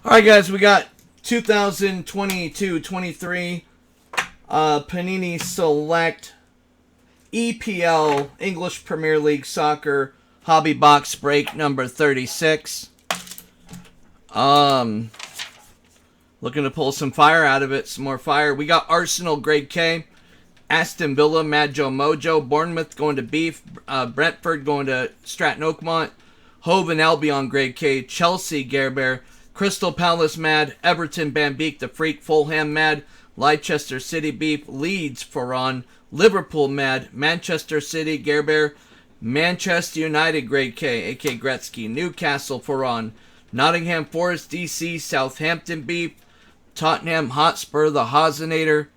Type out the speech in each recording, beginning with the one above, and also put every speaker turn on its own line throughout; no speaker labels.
All right, guys, we got 2022-23 Panini Select EPL English Premier League Soccer Hobby Box Break number 36. Looking to pull some fire out of it, some more fire. We got Arsenal Grade K, Aston Villa Mad Joe Mojo, Bournemouth going to Beef, Brentford going to Stratton Oakmont, Hove and Albion Grade K, Chelsea Gerber, Crystal Palace Mad, Everton Bambeek the Freak, Fulham Mad, Leicester City Beef, Leeds Foran, Liverpool Mad, Manchester City Gerber, Manchester United Grade K, A.K. Gretzky, Newcastle Foran, Nottingham Forest DC, Southampton Beef, Tottenham Hotspur the Hosinator.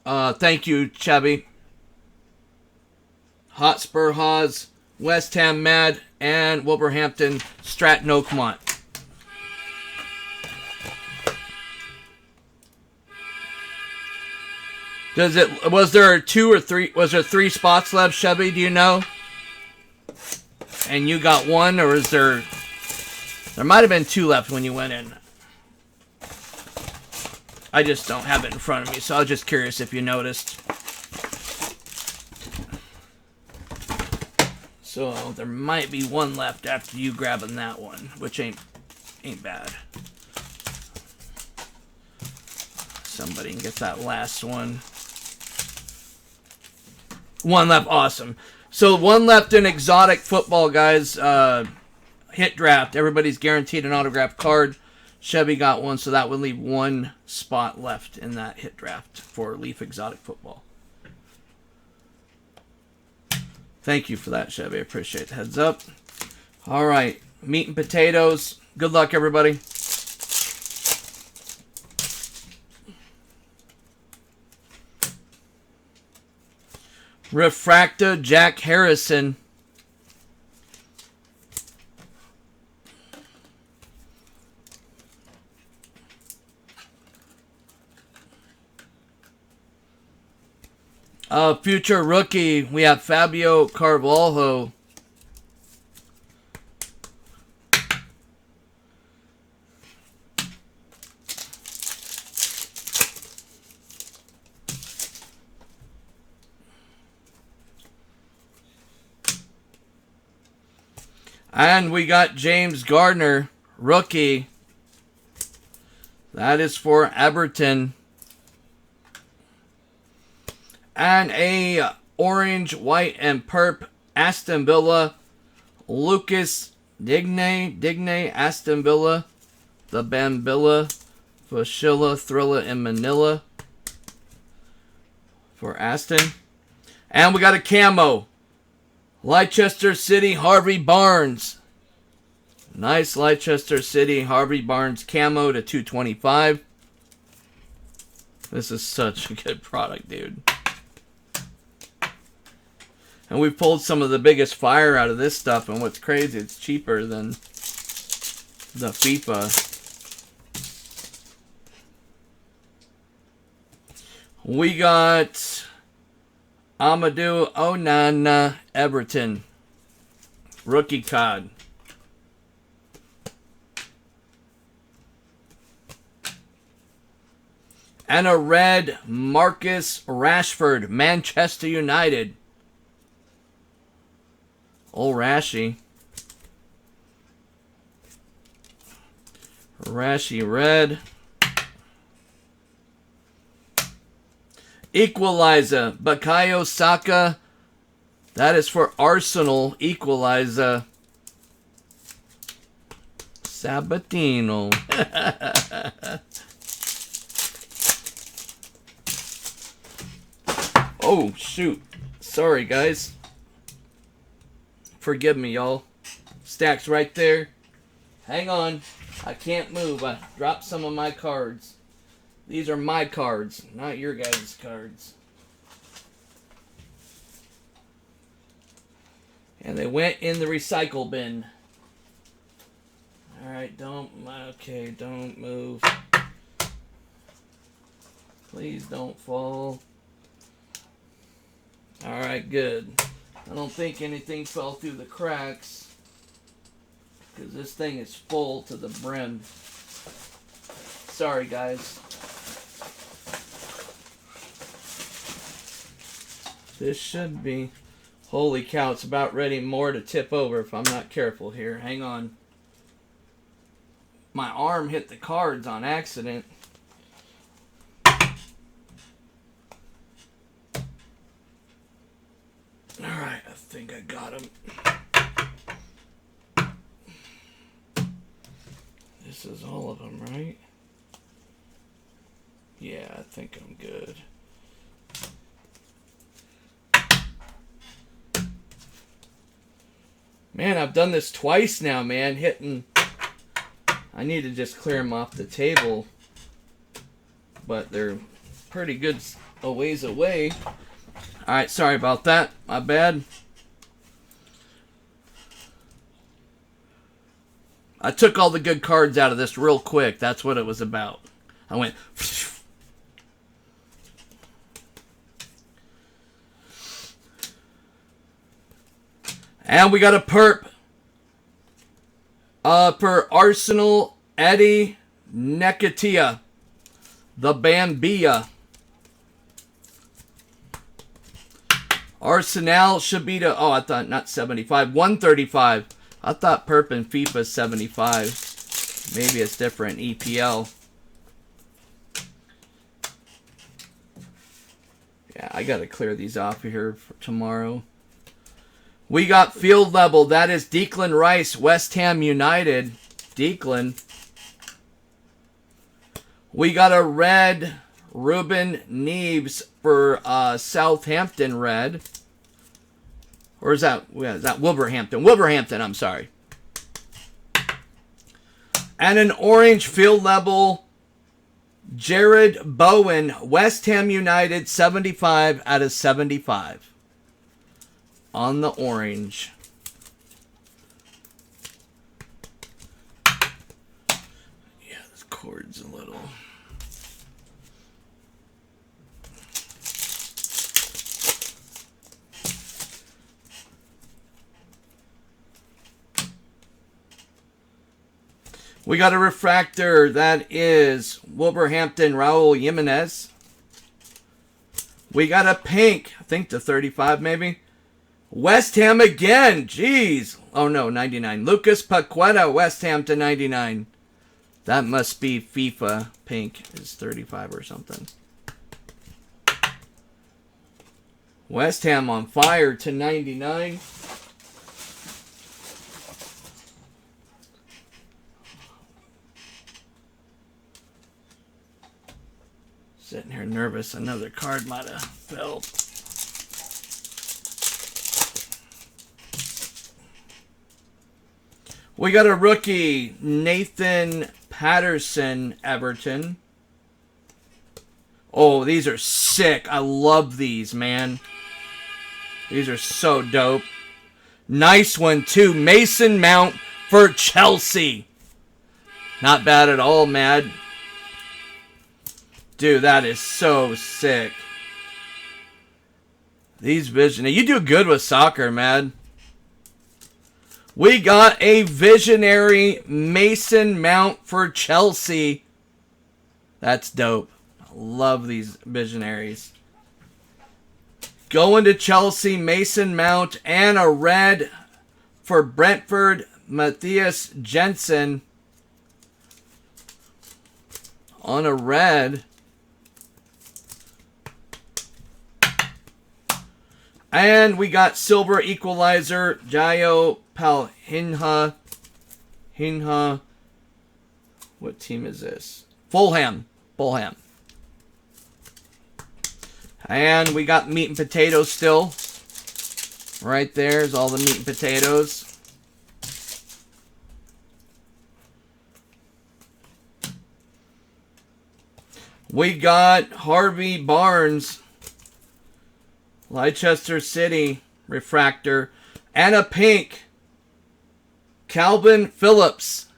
Thank you, Chevy. Hotspur Haas, West Ham Mad, and Wolverhampton Stratton Oakmont. Was there three spots left, Chevy? Do you know? And you got one, or is there might have been two left when you went in. I just don't have it in front of me, so I was just curious if you noticed. So there might be one left after you grabbing that one, which ain't bad. Somebody can get that last one. One left, awesome. So one left in exotic football, guys. Hit draft. Everybody's guaranteed an autographed card. Chevy got one, so that would leave one spot left in that hit draft for Leaf Exotic Football. Thank you for that, Chevy. I appreciate the heads up. All right, meat and potatoes. Good luck, everybody. Refracta Jack Harrison. Future rookie, we have Fabio Carvalho. And we got James Gardner, rookie. That is for Everton. And a orange, white, and perp Aston Villa, Lucas Digne, Aston Villa, the Bambilla, Fashilla, Thrilla, and Manila for Aston. And we got a camo, Leicester City, Harvey Barnes. Nice Leicester City, Harvey Barnes camo to 225. This is such a good product, dude. And we've pulled some of the biggest fire out of this stuff, and what's crazy, it's cheaper than the FIFA. We got Amadou Onana Everton, rookie card. And a red Marcus Rashford, Manchester United. Old Rashy. Rashy red. Equalizer. Bukayo Saka. That is for Arsenal. Equalizer. Sabatino. Oh, shoot. Sorry, guys. Forgive me, y'all. Stack's right there. Hang on. I can't move. I dropped some of my cards. These are my cards, not your guys' cards. And they went in the recycle bin. Alright, don't move. Please don't fall. Alright, good. I don't think anything fell through the cracks, because this thing is full to the brim. Sorry, guys. This should be... Holy cow, it's about ready more to tip over if I'm not careful here. Hang on. My arm hit the cards on accident. Alright, I think I got him. This is all of them, right? Yeah, I think I'm good. Man, I've done this twice now, man. Hitting... I need to just clear them off the table. But they're pretty good a ways away. Alright, sorry about that. My bad. I took all the good cards out of this real quick. That's what it was about. I went... And we got a perp. For Arsenal, Eddie Nketiah. The Bambia. Arsenal should be to... Oh, I thought not 75. 135. I thought perp in FIFA 75. Maybe it's different. EPL. Yeah, I got to clear these off here for tomorrow. We got field level. That is Declan Rice, West Ham United. Declan. We got a red Ruben Neves for Southampton red. Or is that Wolverhampton? Wolverhampton, I'm sorry. And an orange field level Jared Bowen, West Ham United, 75 out of 75. On the orange. Yeah, this cord's a little... We got a refractor. That is Wolverhampton, Raul Jimenez. We got a pink. I think to 35 maybe. West Ham again. Jeez. Oh no, 99. Lucas Paqueta, West Ham to 99. That must be FIFA pink. Is 35 or something. West Ham on fire to 99. Sitting here nervous. Another card might have fell. We got a rookie, Nathan Patterson, Everton. Oh, these are sick. I love these, man. These are so dope. Nice one, too. Mason Mount for Chelsea. Not bad at all, Mad. Dude, that is so sick. These visionary. You do good with soccer, man. We got a visionary Mason Mount for Chelsea. That's dope. I love these visionaries. Going to Chelsea, Mason Mount, and a red for Brentford, Matthias Jensen. On a red. And we got silver equalizer, Jayo Palhinha. What team is this? Fulham. And we got meat and potatoes still. Right there's all the meat and potatoes. We got Harvey Barnes. Leicester City refractor. And a pink. Calvin Phillips.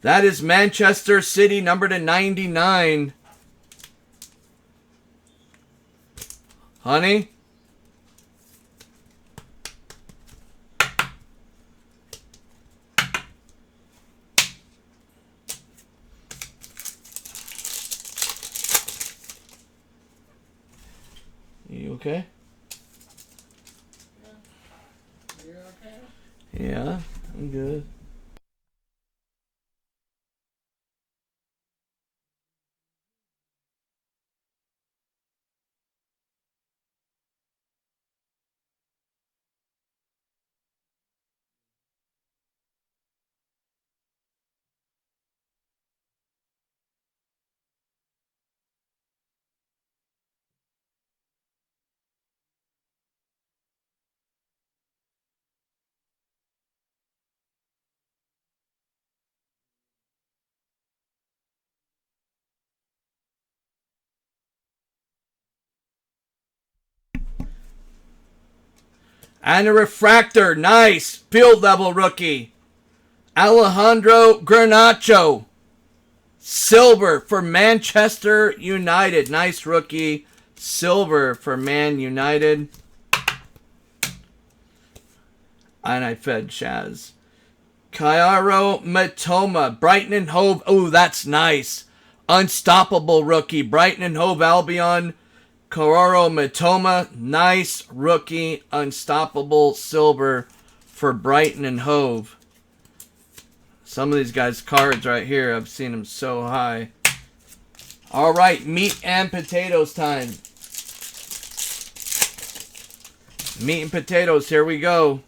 That is Manchester City, number to 99. Honey? okay?
You okay?
Yeah, I'm good. And a refractor, nice. Field level rookie. Alejandro Garnacho. Silver for Manchester United. Nice rookie. Silver for Man United. And I fed Shaz. Kairo Matoma. Brighton and Hove. Oh, that's nice. Unstoppable rookie. Brighton and Hove Albion. Kairo Matoma. Nice rookie. Unstoppable silver for Brighton and Hove. Some of these guys' cards right here, I've seen them so high. All right, meat and potatoes time. Meat and potatoes, here we go.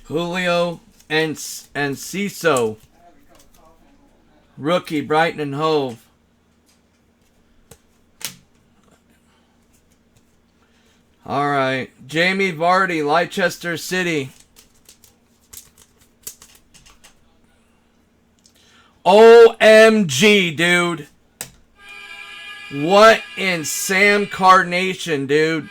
Julio and Ciso. Rookie, Brighton and Hove. All right, Jamie Vardy, Leicester City. OMG, dude. What in Sam Carnation, dude?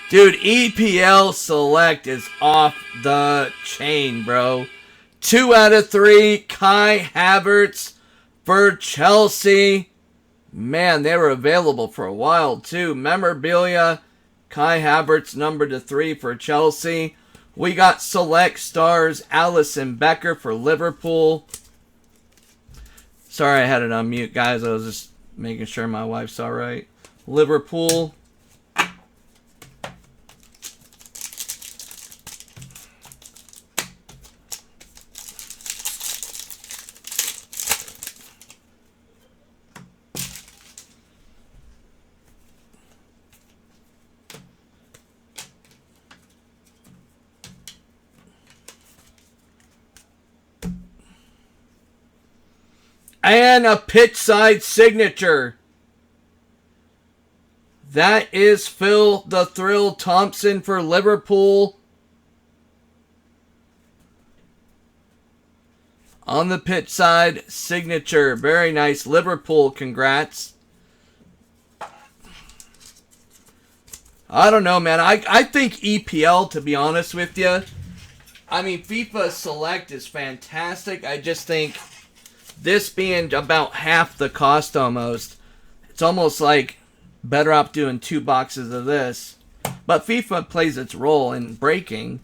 Dude, EPL Select is off the chain, bro. 2 out of 3, Kai Havertz for Chelsea. Man, they were available for a while, too. Memorabilia, Kai Havertz, number to 3 for Chelsea. We got Select Stars, Alisson Becker for Liverpool. Sorry I had it on mute, guys. I was just making sure my wife's all right. Liverpool. And a pitch side signature. That is Phil the Thrill Thompson for Liverpool. On the pitch side signature. Very nice. Liverpool, congrats. I don't know, man. I think EPL, to be honest with you. I mean, FIFA Select is fantastic. I just think this being about half the cost almost, it's almost like better off doing 2 boxes of this. But FIFA plays its role in breaking.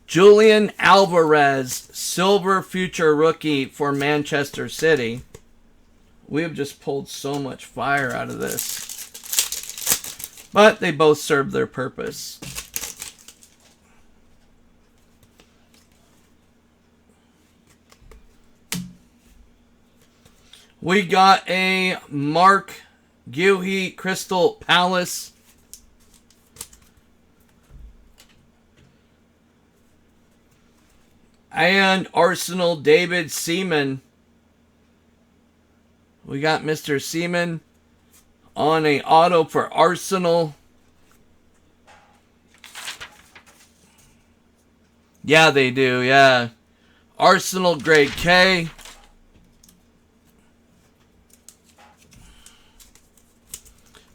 Julian Alvarez, silver future rookie for Manchester City. We have just pulled so much fire out of this. But they both serve their purpose. We got a Mark Guehi Crystal Palace. And Arsenal David Seaman. We got Mr. Seaman on a auto for Arsenal. Yeah, they do, yeah. Arsenal grade K.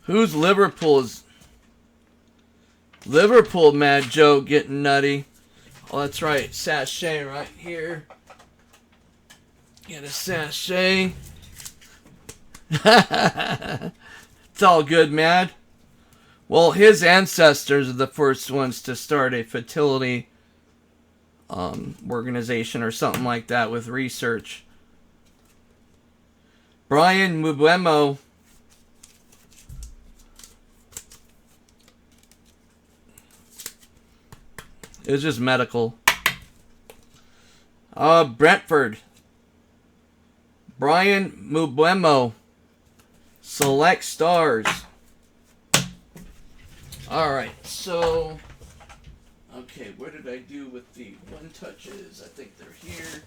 Who's Liverpool's? Liverpool, Mad Joe, getting nutty. Oh, that's right. Sachet right here. Get a sachet. It's all good, Mad. Well, his ancestors are the first ones to start a fertility organization or something like that with research. Brian Mbeumo. It was just medical. Brentford. Brian Mbeumo. Select stars. Alright, so... Okay, where did I do with the one touches? I think they're here.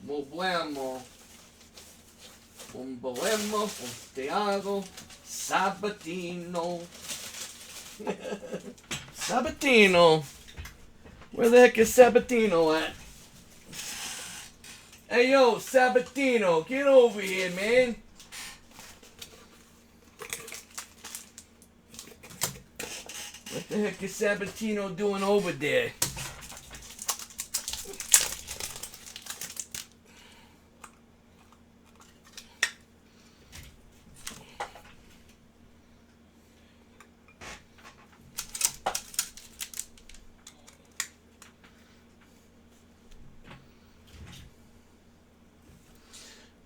Mbeumo. Thiago. Sabatino. Sabatino. Where the heck is Sabatino at? Hey, yo, Sabatino, get over here, man. What the heck is Sabatino doing over there?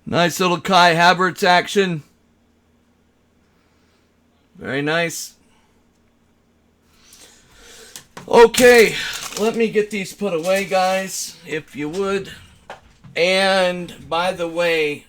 Nice little Kai Havertz action. Very nice. Okay, let me get these put away, guys, if you would. And by the way,